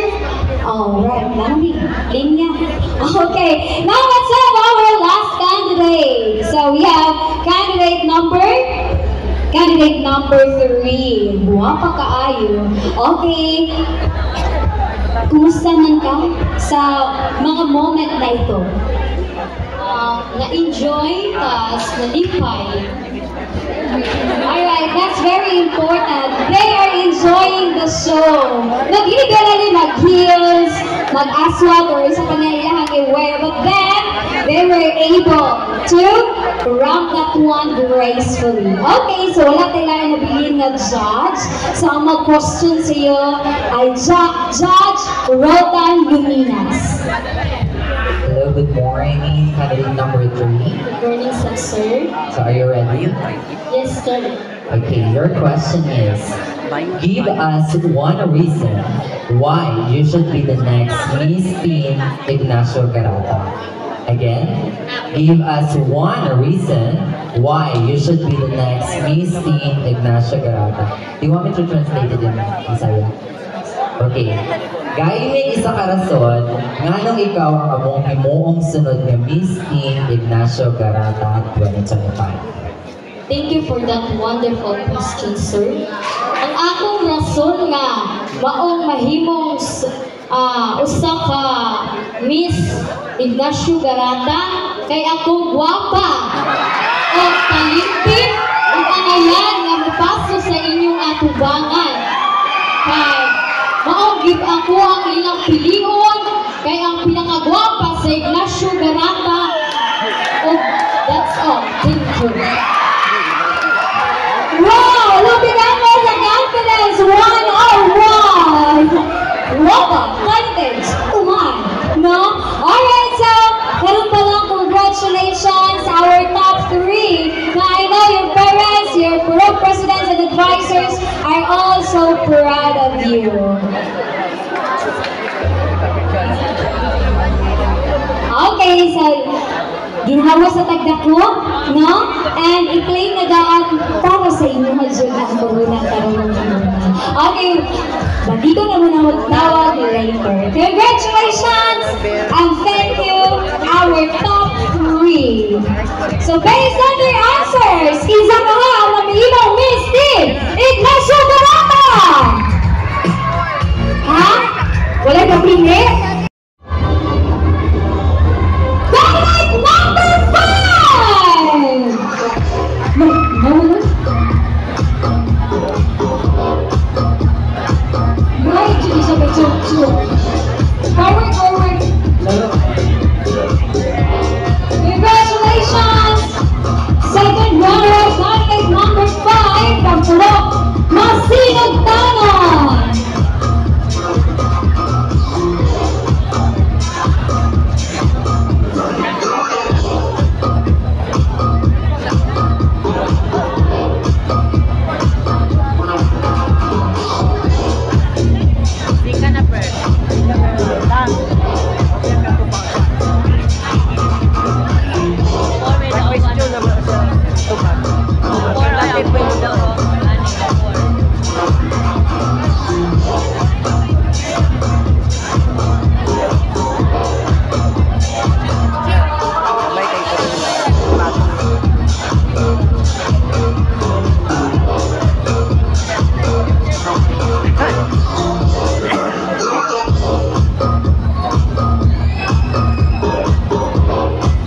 Alright, Lami, linya. Okay, now let's have our last candidate. candidate. So we have candidate number 3. Guwapa kaayo. Okay. Kumusta man ka sa mga moment na ito? Na-enjoy, tas nalipay. Alright, that's very important. They are enjoying the show. Nag-ibigay na mag-heels, mag-aswag, or sa kanilang i-wear. But then, they were able to rank that one gracefully. Okay, so wala tayong nabilin na judge. So ang mag-question sa iyo ay Judge Rodan Luminas. Hello, good morning. Candidate number 3. Good morning, sir. So are you ready? Yes, sir. Okay, your question is, give us one reason why you should be the next Miss Teen Ignacio Garata. Again, give us one reason why you should be the next Miss Teen Ignacio Garata. Do you want me to translate it in Bisaya? Okay. Gaya may isa ka rason, nga nung ikaw ang among himuong sunod nga Miss Teen Ignacio Garata 2025. Thank you for that wonderful question, sir. Ang akong rason nga maong mahimong usa ka Miss Ignacio Garata kay akong gwapa o talented ug angayan nga mopaso sa inyong atubangan. Kay maong give ako ang ilang pilion kay ang pinakagwapa sa Ignacio Garata. Oh, that's all. Thank you. Wow! Look at that for the confidence! 101! Wow! Confidence! Come on! No? Alright, so, ganun pa lang, congratulations, our top 3. Now, I know your parents, your group presidents and advisors are also proud of you. Okay, so, ginhawa sa tagdako, no? And i-claim na daan para sa inyo hajun ang kurunang tarunong muna. Okay, dito na muna magtawag later. Congratulations! And thank you, our top 3. So based on your answers, isa ka nga ang namilaw Miss Teen Ignacio Garata! Ha? Wala ka pinit? Forward, forward. Congratulations! Second runner-up, candidate number 5 from Pulok, Masinag Tanon.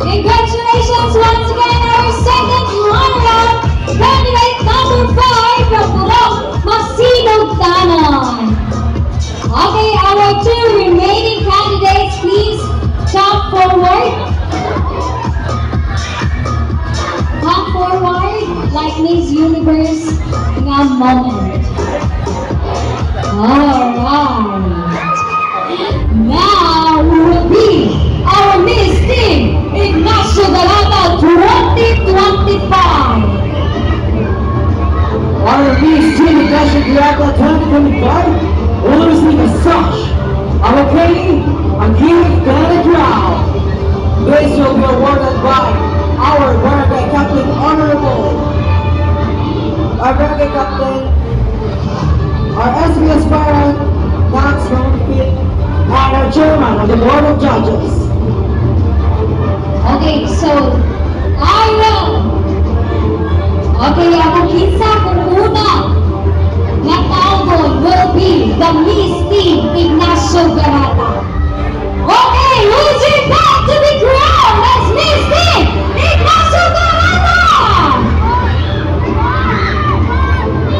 Congratulations once again, our second runner-up, candidate number 5 from Pulok, Masinag Tanon. Okay, our 2 remaining candidates, please come forward. Come forward like Miss Universe nga moment. Alright. Now we will be our Miss Teen Ignacio Garata 2025. Our Miss Teen Ignacio Garata 2025 will receive as such our Katie and Keith Ganadrao. This will be awarded by our Barangay Captain Honorable, our Barangay Captain, our SB aspirant, Max Ronpit, and our Chairman of the Board of Judges. Okay, so Iron. Okay, ang kinsa kung una na taon will be the Miss Team Ignacio Garata. Okay, who's your back to be crowned as Miss Team Ignacio Garata?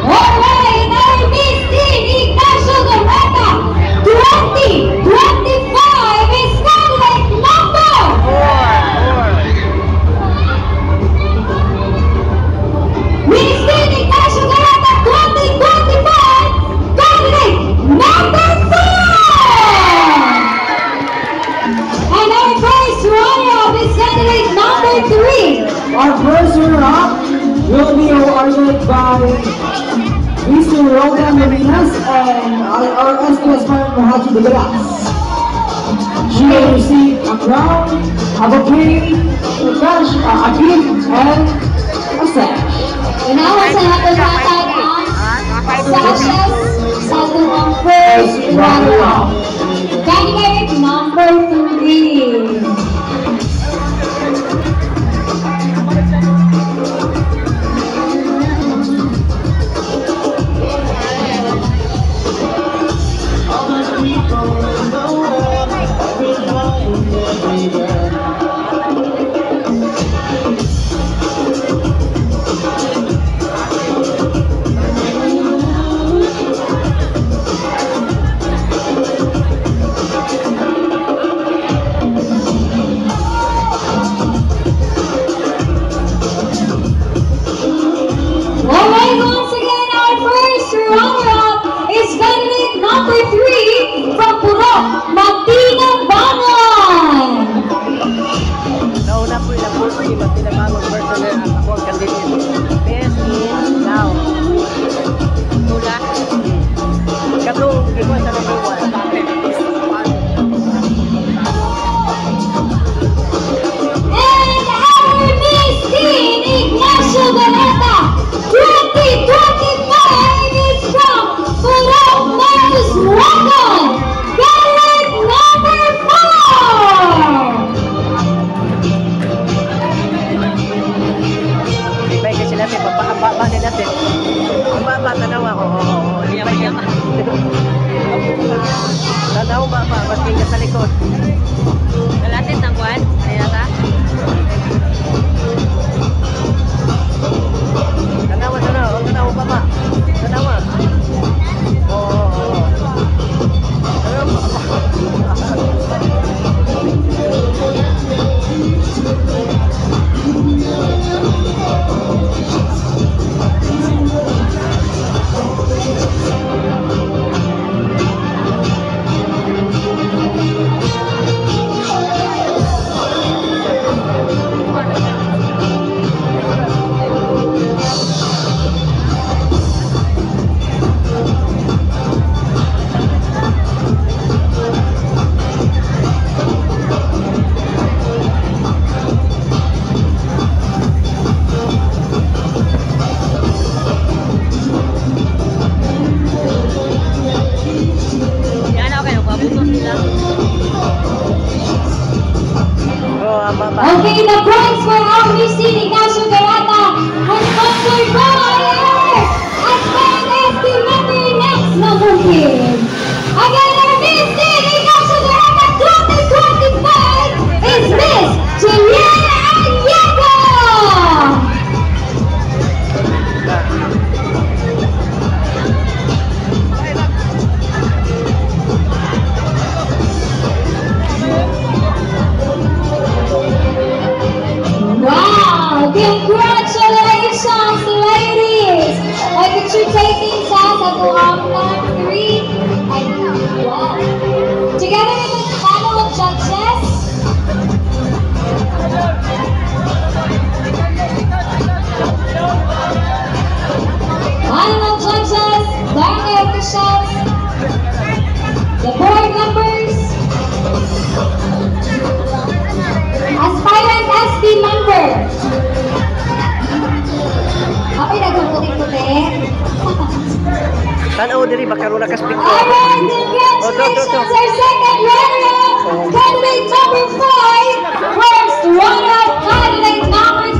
Alright, our Miss Team Ignacio Garata 2025 is Scarlet number 4. Miss Team Ignacio Garata 2025, candidate number 4. And our first runner-up is candidate number 3. Our first runner-up will be awarded by Mr. Rodan Marinas and our SQS partner Haji Bigalas. She will receive a crown, a bouquet, a cash, a gift, and a sash. Unawa sa hatag ang sashes sa ang first runner-up. Candidate number 3. Okay, the prize for our Miss Team Ignacio Garata was sponsored by Advanced Member Next number here. Again, our Miss Team Ignacio Garata 2025 is Miss Juliana Anyego. Wow! Congratulations, ladies! Ay, picture taking sa tuwang number 3. Ay, wow! Together with the panel of judges, barangay officials, the board members, aspirant SB member. Apay nagpuputi-puti. Tanaw diri baka ro nakaspik ko. Alright, congratulations, our second runner-up, candidate number 5, first runner-up, candidate number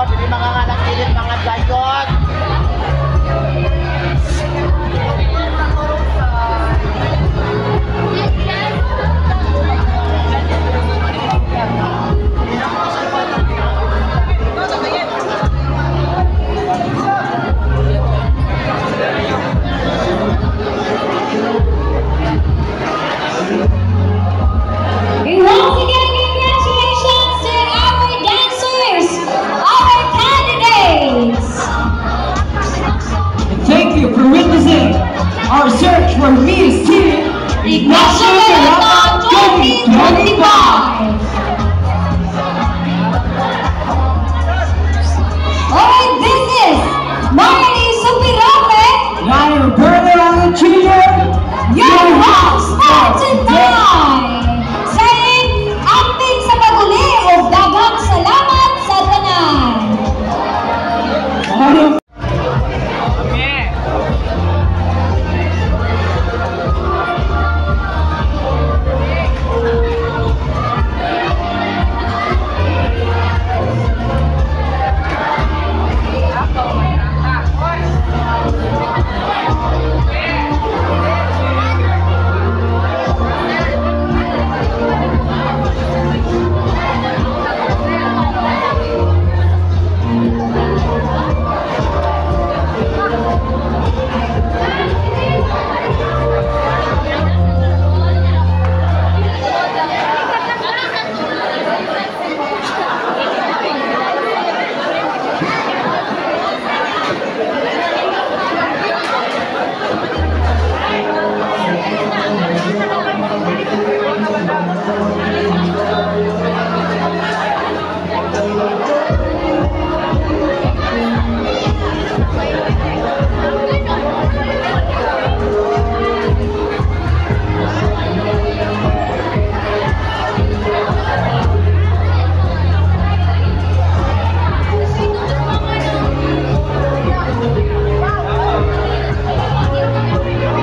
Pili mga anak kilit mga gayot. And once again, congratulations to our dancers, our candidates. Thank you for witnessing our search for Miss Teen Ignacio Garata 2025. Alright, this is Marty Supirame. And I am Roberto Jr. Your host for tonight. Saying, acting sa paguli o dagang salamat sa tanan.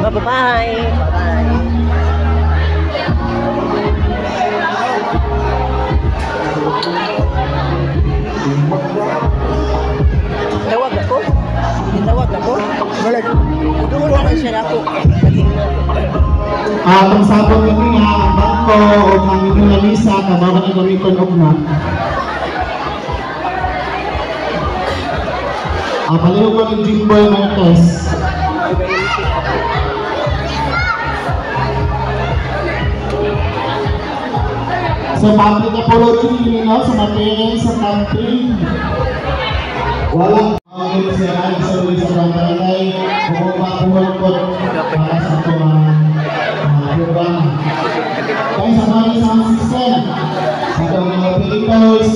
Bye-bye. Bye-bye. Tawag ako? Tawag ako? Wala. Doon na siya ako. Ang sabon kami nga, ang bangko o ang inyong lalisa, kabawa ni gamiton og na. Palihog ko ng Jimboy Marquez. Sa public apology, no, sa mga parents sa country. Walang mga siya sa ulit sa barangay, bumabahulog ko para sa itong programa. Kaya sa mga sound system, sa itong mga Filipinos,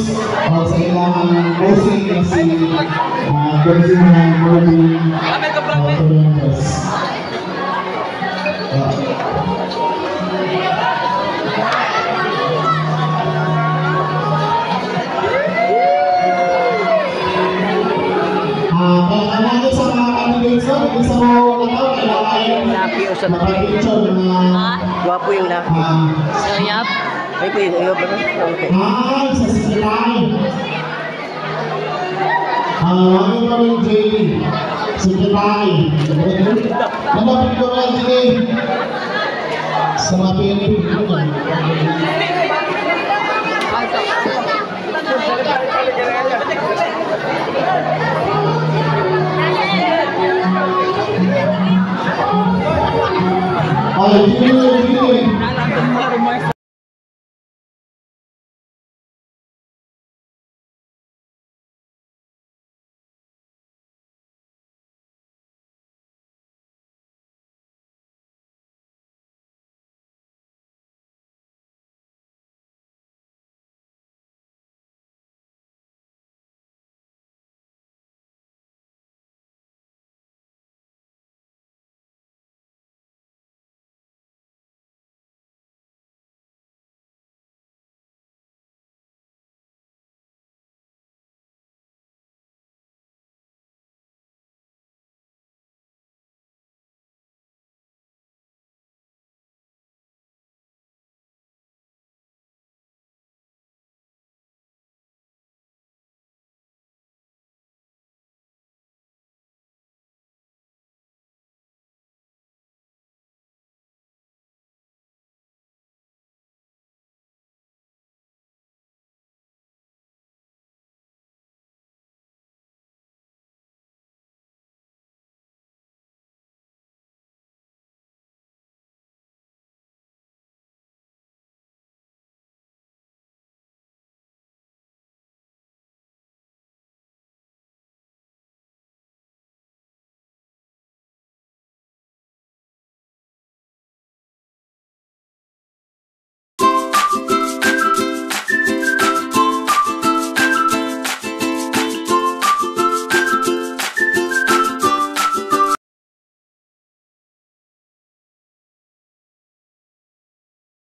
o sa ilang hosting na si President Morning Fernandez. Guwapo yung laki. Soyap. Ay, ko yung iyo ba? Okay. Ay, sa Sikilay. Ano pa rin, JD? Sikilay. Ano pa rin, JD? Sa mga PNP. Ay,